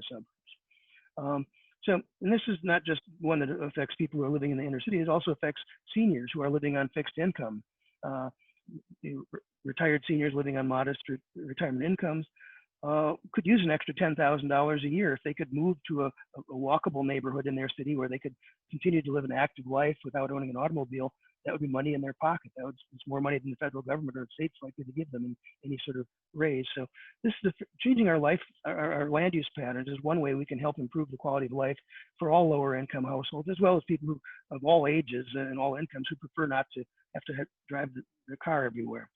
suburbs. And this is not just one that affects people who are living in the inner city. It also affects seniors who are living on fixed income. Retired seniors living on modest retirement incomes could use an extra $10,000 a year if they could move to a walkable neighborhood in their city where they could continue to live an active life without owning an automobile. That would be money in their pocket. It's more money than the federal government or the state's likely to give them in any sort of raise. So this is changing our land use patterns is one way we can help improve the quality of life for all lower income households, as well as people who of all ages and all incomes who prefer not to have to drive their car everywhere.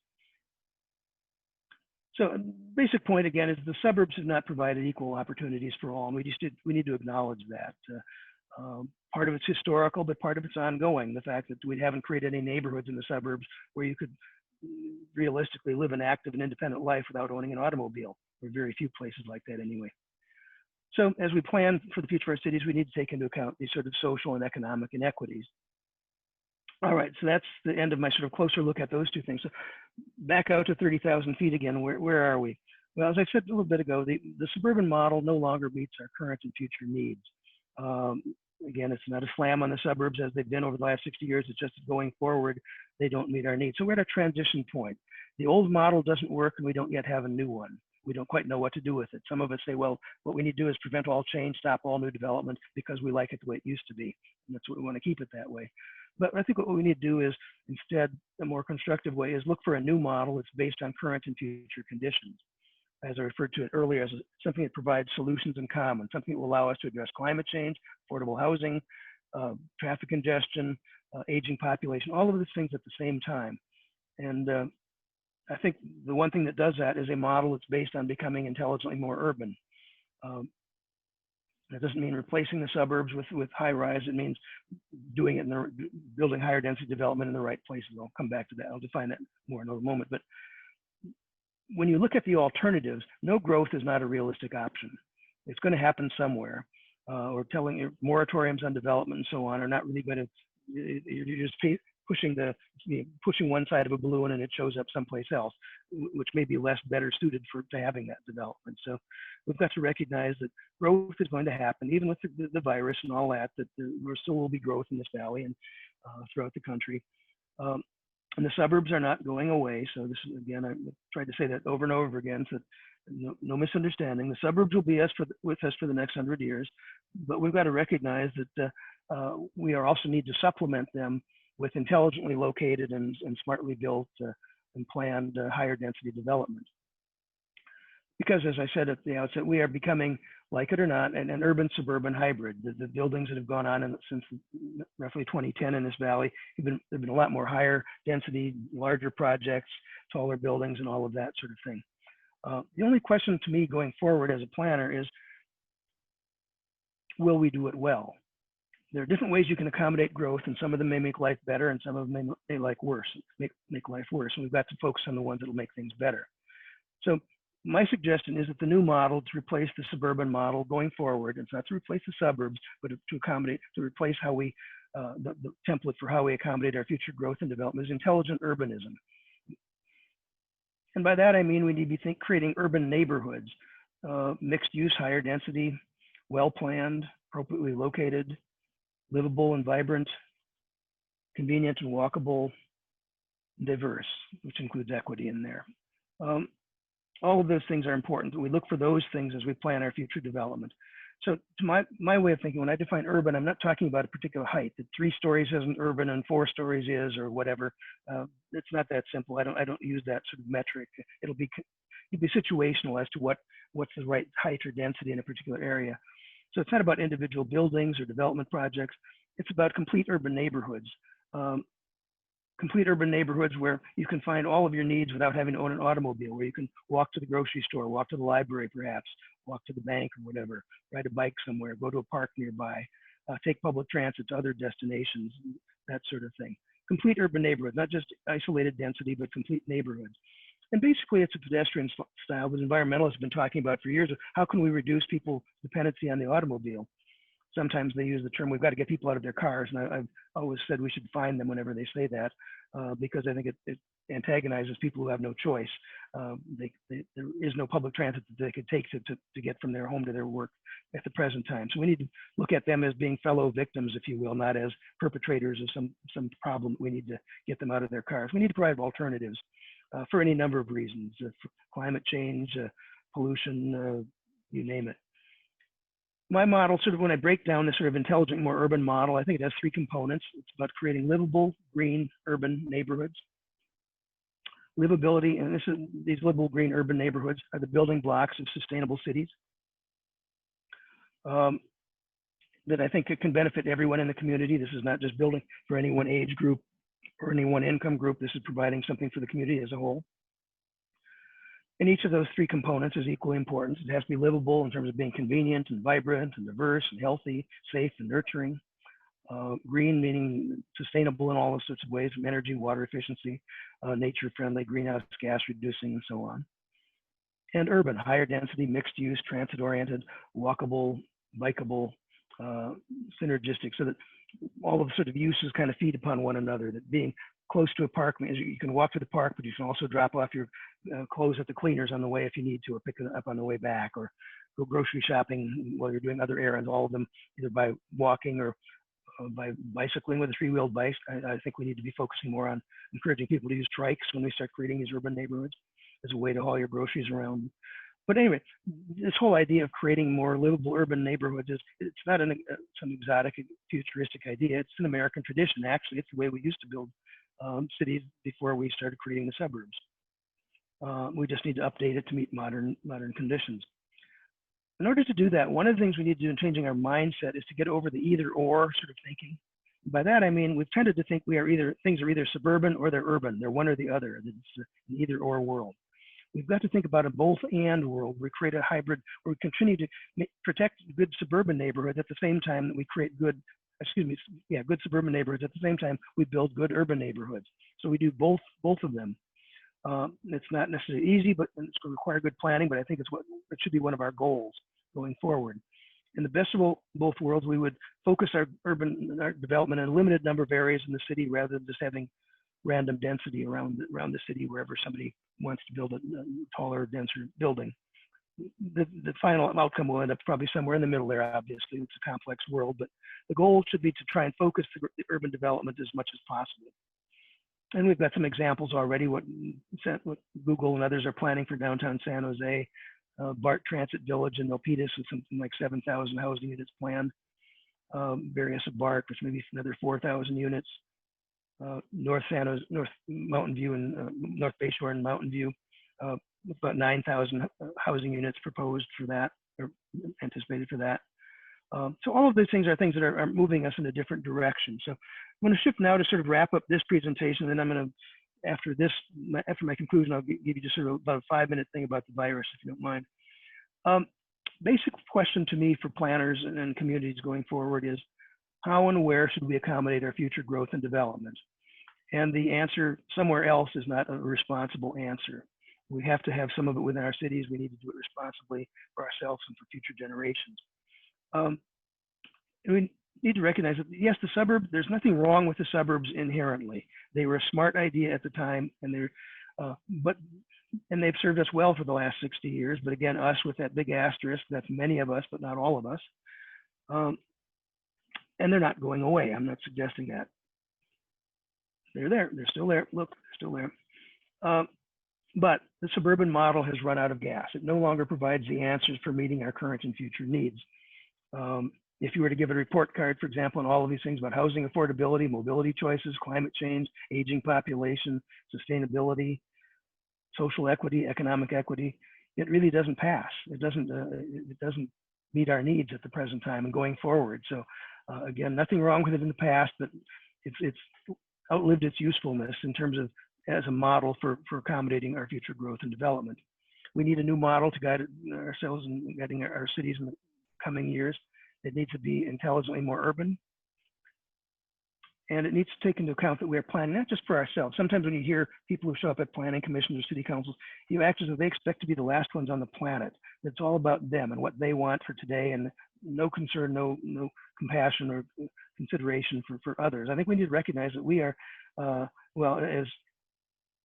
So basic point again is the suburbs have not provided equal opportunities for all, and we need to acknowledge that. Part of it's historical, but part of it's ongoing. The fact that we haven't created any neighborhoods in the suburbs where you could realistically live an active and independent life without owning an automobile. There are very few places like that anyway. So as we plan for the future of our cities, we need to take into account these sort of social and economic inequities. All right, so that's the end of my sort of closer look at those two things. So back out to 30,000 feet again, where are we? Well, as I said a little bit ago, the suburban model no longer meets our current and future needs. Again, it's not a slam on the suburbs as they've been over the last 60 years. It's just going forward, they don't meet our needs. So we're at a transition point. The old model doesn't work and we don't yet have a new one. We don't quite know what to do with it. Some of us say, well, what we need to do is prevent all change, stop all new development because we like it the way it used to be. And that's what we want to keep it that way. But I think what we need to do is instead, a more constructive way is look for a new model that's based on current and future conditions. As I referred to it earlier, as something that provides solutions in common, something that will allow us to address climate change, affordable housing, traffic congestion, aging population, all of these things at the same time. And I think the one thing that does that is a model that's based on becoming intelligently more urban. That doesn't mean replacing the suburbs with high rise. It means doing it building higher density development in the right places. I'll come back to that. I'll define that more in another moment. But when you look at the alternatives, no growth is not a realistic option. It's going to happen somewhere. Or telling you moratoriums on development and so on are not really going to. You're just pushing one side of a balloon and it shows up someplace else, which may be better suited to having that development. So we've got to recognize that growth is going to happen, even with the virus and all that. That there still will be growth in this valley and throughout the country. And the suburbs are not going away. So this is, again, I tried to say that over and over again, so no misunderstanding. The suburbs will be with us for the next 100 years, but we've got to recognize that we also need to supplement them with intelligently located and smartly built and planned higher density development. Because as I said at the outset, we are becoming, like it or not, an urban suburban hybrid. The buildings that have gone on since roughly 2010 in this valley have been a lot more higher density, larger projects, taller buildings, and all of that sort of thing. The only question to me going forward as a planner is, will we do it well? There are different ways you can accommodate growth, and some of them may make life better, and some of them may make life worse. And we've got to focus on the ones that will make things better. So my suggestion is that the new model to replace the suburban model going forward, it's not to replace the suburbs, but to replace how we, the template for how we accommodate our future growth and development is intelligent urbanism. And by that, I mean we need to be creating urban neighborhoods, mixed use, higher density, well-planned, appropriately located, livable and vibrant, convenient and walkable, diverse, which includes equity in there. All of those things are important. We look for those things as we plan our future development. So to my way of thinking, when I define urban, I'm not talking about a particular height, that 3 stories isn't urban and 4 stories is, or whatever. It's not that simple. I don't use that sort of metric. It'll be situational as to what's the right height or density in a particular area. So it's not about individual buildings or development projects. It's about complete urban neighborhoods. Complete urban neighborhoods where you can find all of your needs without having to own an automobile, where you can walk to the grocery store, walk to the library perhaps, walk to the bank or whatever, ride a bike somewhere, go to a park nearby, take public transit to other destinations, that sort of thing. Complete urban neighborhoods, not just isolated density, but complete neighborhoods. And basically it's a pedestrian style that environmentalists have been talking about for years. How can we reduce people's dependency on the automobile? Sometimes they use the term, we've got to get people out of their cars. And I've always said we should find them whenever they say that, because I think it antagonizes people who have no choice. There is no public transit that they could take to get from their home to their work at the present time. So we need to look at them as being fellow victims, if you will, not as perpetrators of some problem. We need to get them out of their cars. We need to provide alternatives for any number of reasons, for climate change, pollution, you name it. My model, sort of when I break down this sort of intelligent, more urban model, I think it has three components. It's about creating livable, green, urban neighborhoods. Livability, and these livable, green, urban neighborhoods are the building blocks of sustainable cities that I think it can benefit everyone in the community. This is not just building for any one age group or any one income group. This is providing something for the community as a whole. And each of those three components is equally important. It has to be livable in terms of being convenient and vibrant and diverse and healthy, safe and nurturing. Green meaning sustainable in all those sorts of ways, from energy, water efficiency, nature friendly, greenhouse gas reducing, and so on. And urban, higher density, mixed use, transit oriented, walkable, bikeable, synergistic, so that all of the sort of uses kind of feed upon one another. That being close to a park means you can walk to the park, but you can also drop off your clothes at the cleaners on the way if you need to, or pick it up on the way back, or go grocery shopping while you're doing other errands, all of them either by walking or by bicycling with a three-wheeled bike. I think we need to be focusing more on encouraging people to use trikes when we start creating these urban neighborhoods as a way to haul your groceries around. But anyway, this whole idea of creating more livable urban neighborhoods it's not some exotic futuristic idea. It's an American tradition, actually. It's the way we used to build cities before we started creating the suburbs. We just need to update it to meet modern conditions. In order to do that, one of the things we need to do in changing our mindset is to get over the either or sort of thinking. By that, I mean, we've tended to think things are either suburban or they're urban. They're one or the other. It's an either or world. We've got to think about a both and world. We create a hybrid where we continue to protect good suburban neighborhoods at the same time that we create good suburban neighborhoods. At the same time, we build good urban neighborhoods. So we do both of them. It's not necessarily easy, but it's going to require good planning, but I think it should be one of our goals going forward. In the best of both worlds, we would focus our development in a limited number of areas in the city rather than just having random density around the city wherever somebody wants to build a taller, denser building. The final outcome will end up probably somewhere in the middle there, obviously. It's a complex world, but the goal should be to try and focus the urban development as much as possible. And we've got some examples already, what Google and others are planning for downtown San Jose, BART Transit Village in Milpitas with something like 7,000 housing units planned. Various of BART, which maybe another 4,000 units. North Mountain View and North Bayshore and Mountain View, about 9,000 housing units proposed for that, or anticipated for that. So all of these things are things that are moving us in a different direction. So I'm going to shift now to sort of wrap up this presentation, and I'm going to, after my conclusion, I'll give you just sort of about a 5-minute thing about the virus, if you don't mind. Basic question to me for planners and communities going forward is, how and where should we accommodate our future growth and development? And the answer somewhere else is not a responsible answer. We have to have some of it within our cities. We need to do it responsibly for ourselves and for future generations. We need to recognize that, yes, the suburb, there's nothing wrong with the suburbs inherently. They were a smart idea at the time, and they've served us well for the last 60 years. But again, us with that big asterisk, that's many of us, but not all of us. And they're not going away. I'm not suggesting that. They're there. They're still there. Look, they're still there. But the suburban model has run out of gas. It no longer provides the answers for meeting our current and future needs. If you were to give a report card, for example, on all of these things about housing affordability, mobility choices, climate change, aging population, sustainability, social equity, economic equity, it really doesn't pass. It doesn't meet our needs at the present time and going forward. So again, nothing wrong with it in the past, but it's outlived its usefulness in terms of as a model for accommodating our future growth and development. We need a new model to guide ourselves in guiding our cities in the coming years. It needs to be intelligently more urban. And it needs to take into account that we are planning not just for ourselves. Sometimes when you hear people who show up at planning commissions or city councils, you act as if they expect to be the last ones on the planet. It's all about them and what they want for today, and no concern, no compassion or consideration for others. I think we need to recognize that we are, as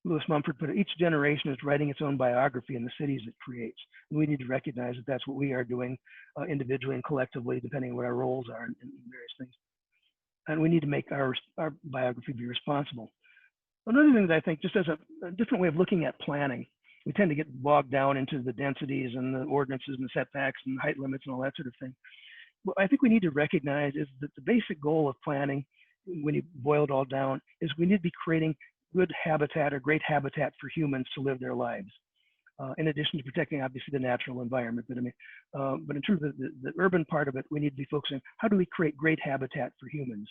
Lewis Mumford put it, each generation is writing its own biography in the cities it creates. And we need to recognize that that's what we are doing individually and collectively, depending on what our roles are in various things. And we need to make our biography be responsible. Another thing that I think, just as a different way of looking at planning, we tend to get bogged down into the densities and the ordinances and the setbacks and height limits and all that sort of thing. What I think we need to recognize is that the basic goal of planning, when you boil it all down, is we need to be creating good habitat or great habitat for humans to live their lives. In addition to protecting, obviously, the natural environment. But I mean, but in terms of the urban part of it, we need to be focusing, how do we create great habitat for humans?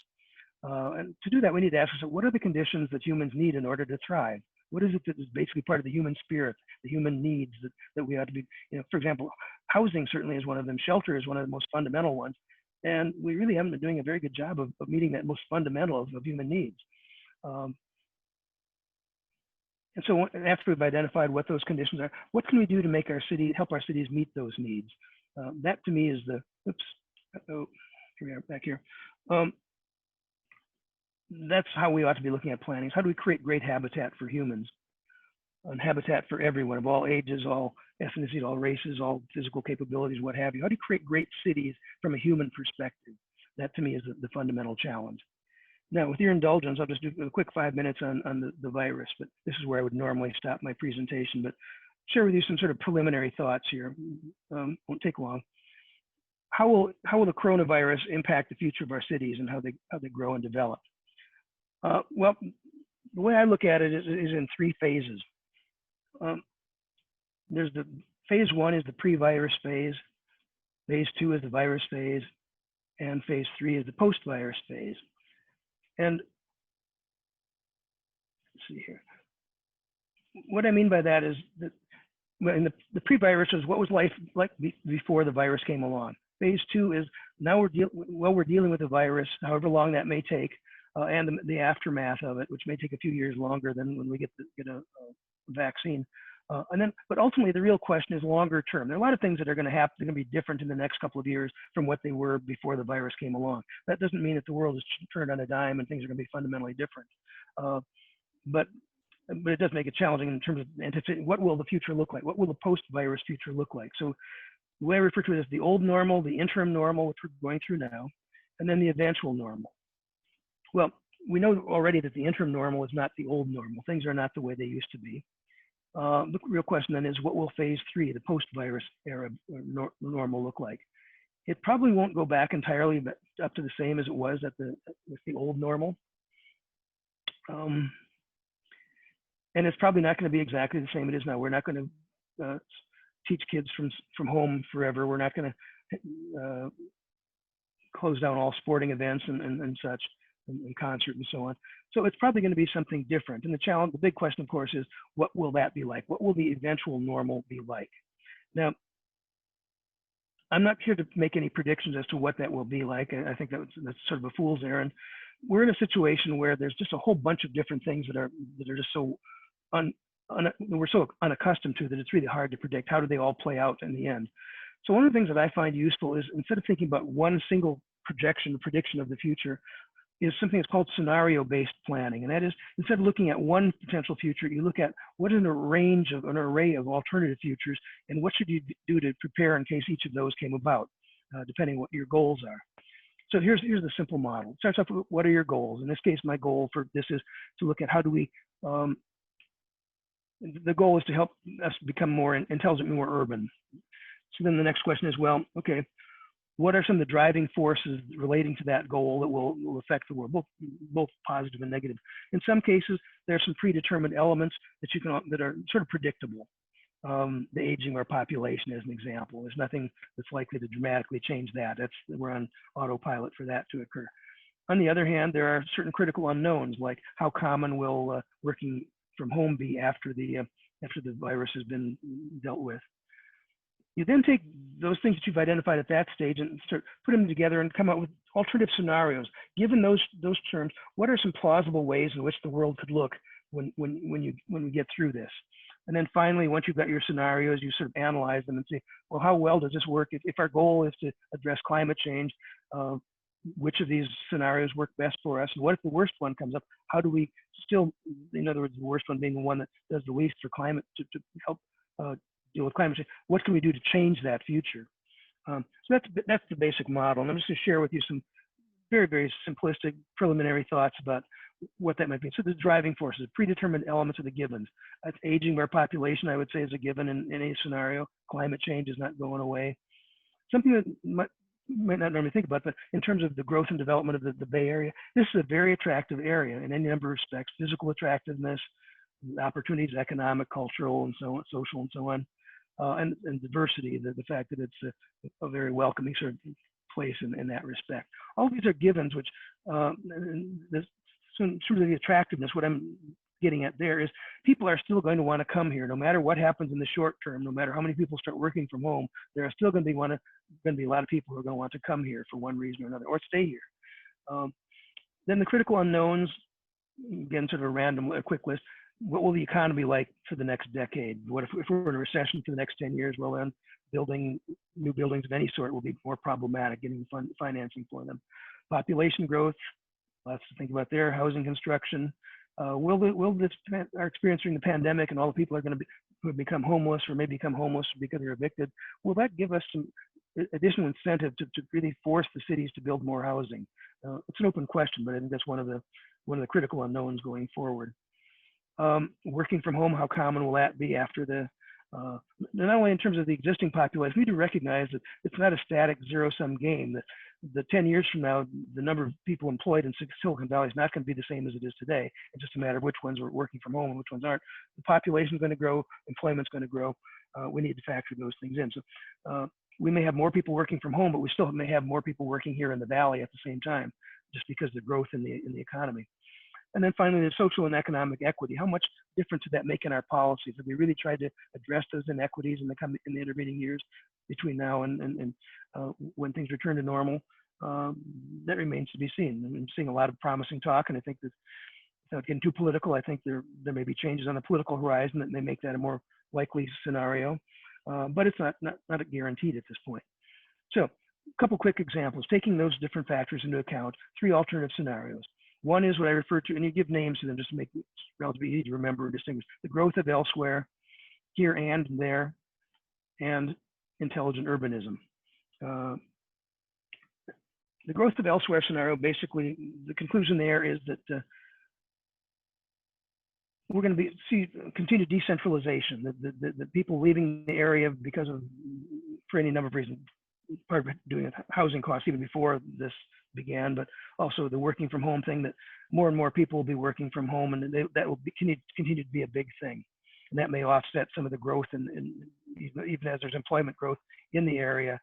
And to do that, we need to ask ourselves, what are the conditions that humans need in order to thrive? What is it that is basically part of the human spirit, the human needs that we ought to be, for example, housing certainly is one of them. Shelter is one of the most fundamental ones. And we really haven't been doing a very good job of meeting that most fundamental of human needs. And so after we've identified what those conditions are, what can we do to make our city, help our cities meet those needs? That to me is the, here we are back here. That's how we ought to be looking at planning. How do we create great habitat for humans and habitat for everyone of all ages, all ethnicities, all races, all physical capabilities, what have you? How do you create great cities from a human perspective? That to me is the fundamental challenge. Now, with your indulgence, I'll just do a quick 5 minutes on the virus, but this is where I would normally stop my presentation, but share with you some sort of preliminary thoughts here. Won't take long. How will the coronavirus impact the future of our cities and how they grow and develop? Well, the way I look at it is in 3 phases. There's the phase 1 is the pre-virus phase, phase 2 is the virus phase, and phase 3 is the post-virus phase. And let's see here. What I mean by that is that in the pre-virus is what was life like before the virus came along. Phase 2 is now we're dealing with the virus, however long that may take, and the aftermath of it, which may take a few years longer than when we get a vaccine. But ultimately, the real question is longer term. There are a lot of things that are going to happen. They're going to be different in the next couple of years from what they were before the virus came along. That doesn't mean that the world is turned on a dime and things are going to be fundamentally different. But it does make it challenging in terms of anticipating what will the future look like? What will the post-virus future look like? So the way I refer to it as the old normal, the interim normal, which we're going through now, and then the eventual normal. Well, we know already that the interim normal is not the old normal. Things are not the way they used to be. The real question then is, what will phase 3, the post-virus era normal look like? It probably won't go back entirely up to the same as it was with the old normal. And it's probably not going to be exactly the same it is now. We're not going to teach kids from home forever. We're not going to close down all sporting events and such, and concert and so on. So it's probably going to be something different. And the big question, of course, is what will that be like? What will the eventual normal be like? Now, I'm not here to make any predictions as to what that will be like. I think that's sort of a fool's errand. We're in a situation where there's just a whole bunch of different things that are just so we're so unaccustomed to that it's really hard to predict. How do they all play out in the end? So one of the things that I find useful is, instead of thinking about one single prediction of the future, is something that's called scenario-based planning. And that is, instead of looking at one potential future, you look at what is an array of alternative futures, and what should you do to prepare in case each of those came about, depending what your goals are. So here's the simple model. It starts off with, what are your goals? In this case, my goal for this is to look at how do we, the goal is to help us become more intelligent, more urban. So then the next question is, well, okay, what are some of the driving forces relating to that goal that will affect the world, both positive and negative? In some cases, there are some predetermined elements that are sort of predictable. The aging of our population, as an example, there's nothing that's likely to dramatically change that. We're on autopilot for that to occur. On the other hand, there are certain critical unknowns, like how common will working from home be after the virus has been dealt with. You then take those things that you've identified at that stage and start put them together and come up with alternative scenarios. Given those terms, what are some plausible ways in which the world could look when we get through this? And then finally, once you've got your scenarios, you sort of analyze them and say, well, how well does this work? If our goal is to address climate change, which of these scenarios work best for us, and what if the worst one comes up? How do we still, in other words, the worst one being the one that does the least for climate to help deal with climate change? What can we do to change that future? So that's the basic model, and I'm just going to share with you some very, very simplistic preliminary thoughts about what that might be. So the driving forces, predetermined elements of the givens. That's aging of our population, I would say, is a given in any scenario. Climate change is not going away. Something that might not normally think about, but in terms of the growth and development of the Bay Area, this is a very attractive area in any number of respects: physical attractiveness, opportunities, economic, cultural, and so on, social, and so on, and diversity. The fact that it's a very welcoming sort of place in that respect. All of these are givens, which so through the attractiveness, what I'm getting at there is people are still going to want to come here, no matter what happens in the short term, no matter how many people start working from home. There are still going to be a lot of people who are going to want to come here for one reason or another, or stay here. Then the critical unknowns, again, sort of a quick list. What will the economy like for the next decade? What if we're in a recession for the next 10 years? Well, then building new buildings of any sort will be more problematic, getting financing for them. Population growth, lots to think about there. Housing construction. Will our experience during the pandemic and all the people are going to who have become homeless or may become homeless because they're evicted, will that give us some additional incentive to really force the cities to build more housing? It's an open question, but I think that's one of the critical unknowns going forward. Working from home, how common will that be after not only in terms of the existing population, we do recognize that it's not a static zero-sum game. That the 10 years from now, the number of people employed in Silicon Valley is not going to be the same as it is today. It's just a matter of which ones are working from home and which ones aren't. The population is going to grow, employment's going to grow. We need to factor those things in. So we may have more people working from home, but we still may have more people working here in the Valley at the same time, just because of the growth in the economy. And then finally, the social and economic equity. How much difference did that make in our policies? Have we really tried to address those inequities in the intervening years between now and when things return to normal? That remains to be seen. I'm seeing a lot of promising talk, and I think that without getting too political, I think there may be changes on the political horizon that may make that a more likely scenario, but it's not guaranteed at this point. So a couple quick examples, taking those different factors into account, 3 alternative scenarios. One is what I refer to, and you give names to them just to make it relatively easy to remember and distinguish: the growth of elsewhere, here and there, and intelligent urbanism. The growth of elsewhere scenario, basically, the conclusion there is that we're going to see continued decentralization, the people leaving the area for any number of reasons, part of it doing housing costs even before this began, but also the working from home thing, that more and more people will be working from home, and that will continue to be a big thing. And that may offset some of the growth, and even as there's employment growth in the area,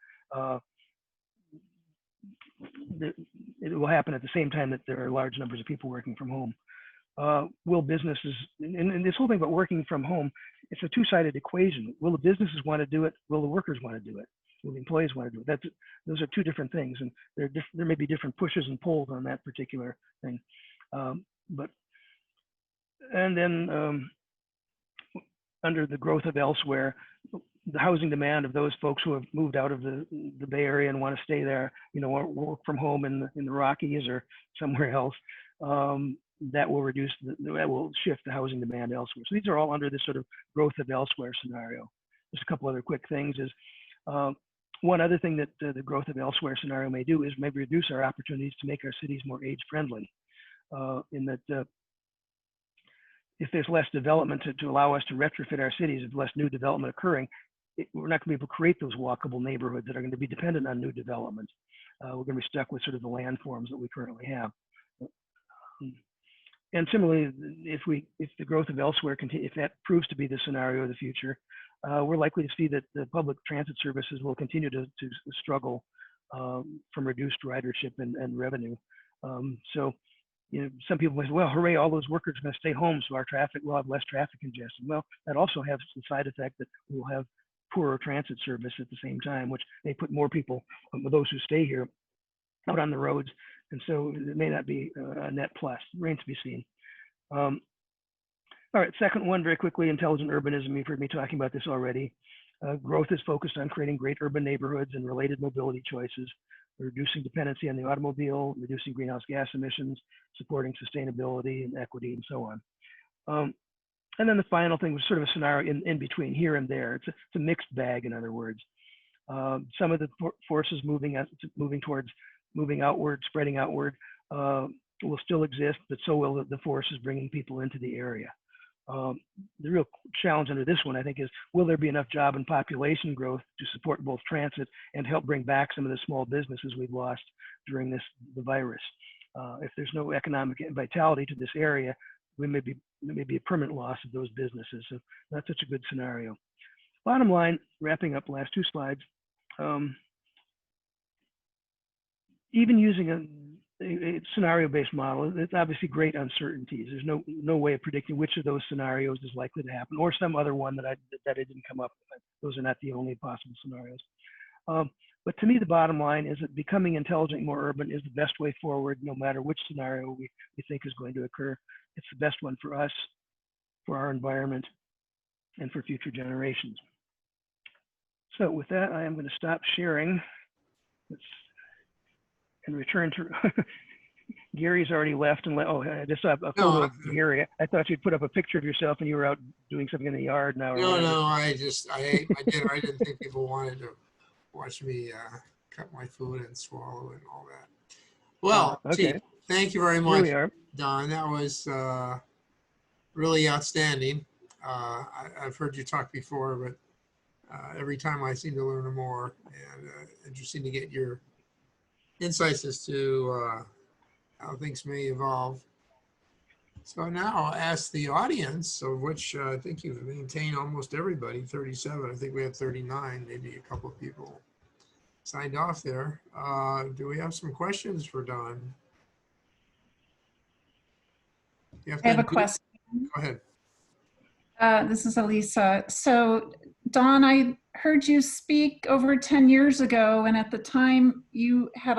it will happen at the same time that there are large numbers of people working from home. Will businesses, and this whole thing about working from home, it's a two-sided equation. Will the businesses want to do it? Will the workers want to do it? Will the employees want to do it? Those are two different things, and there may be different pushes and pulls on that particular thing. Under the growth of elsewhere, the housing demand of those folks who have moved out of the Bay Area and want to stay there, or work from home in the Rockies or somewhere else, that will shift the housing demand elsewhere. So these are all under this sort of growth of elsewhere scenario. Just a couple other quick things is, one other thing that the growth of elsewhere scenario may do is maybe reduce our opportunities to make our cities more age friendly, in that if there's less development to allow us to retrofit our cities, if less new development occurring, we're not going to be able to create those walkable neighborhoods that are going to be dependent on new development. We're going to be stuck with sort of the landforms that we currently have. And similarly, if the growth of elsewhere if that proves to be the scenario of the future, we're likely to see that the public transit services will continue to struggle from reduced ridership and revenue. So, some people may say, well, hooray, all those workers are going to stay home, so we'll have less traffic congestion. Well, that also has the side effect that we'll have poorer transit service at the same time, which may put more people, those who stay here, out on the roads. And so it may not be a net plus. Remains to be seen. All right, second one, very quickly, intelligent urbanism. You've heard me talking about this already. Growth is focused on creating great urban neighborhoods and related mobility choices. reducing dependency on the automobile, reducing greenhouse gas emissions, supporting sustainability and equity, and so on. And then the final thing was sort of a scenario in between, here and there. It's a mixed bag, in other words. Some of the forces moving outward, spreading outward, will still exist, but so will the forces bringing people into the area. The real challenge under this one, I think, is will there be enough job and population growth to support both transit and help bring back some of the small businesses we've lost during the virus? If there's no economic vitality to this area, there may be a permanent loss of those businesses. So not such a good scenario. Bottom line, wrapping up, last two slides. Even using a scenario-based model, it's obviously great uncertainties. There's no way of predicting which of those scenarios is likely to happen, or some other one that I didn't come up with. Those are not the only possible scenarios. But to me, the bottom line is that becoming intelligent, more urban is the best way forward, no matter which scenario we think is going to occur. It's the best one for us, for our environment, and for future generations. So with that, I am going to stop sharing. And return to Gary's already left, and I just saw a photo of Gary. I thought you'd put up a picture of yourself and you were out doing something in the yard now. No, I didn't think people wanted to watch me cut my food and swallow and all that. Well, okay. Gee, thank you very much, Here we are. Don. That was really outstanding. I've heard you talk before, but every time I seem to learn more, and interesting to get your insights as to how things may evolve. So now I'll ask the audience, of which I think you've maintained almost everybody, 37. I think we had 39, maybe a couple of people signed off there. Do we have some questions for Don? I have a question. Go ahead. This is Elisa. So Don, I heard you speak over 10 years ago, and at the time you had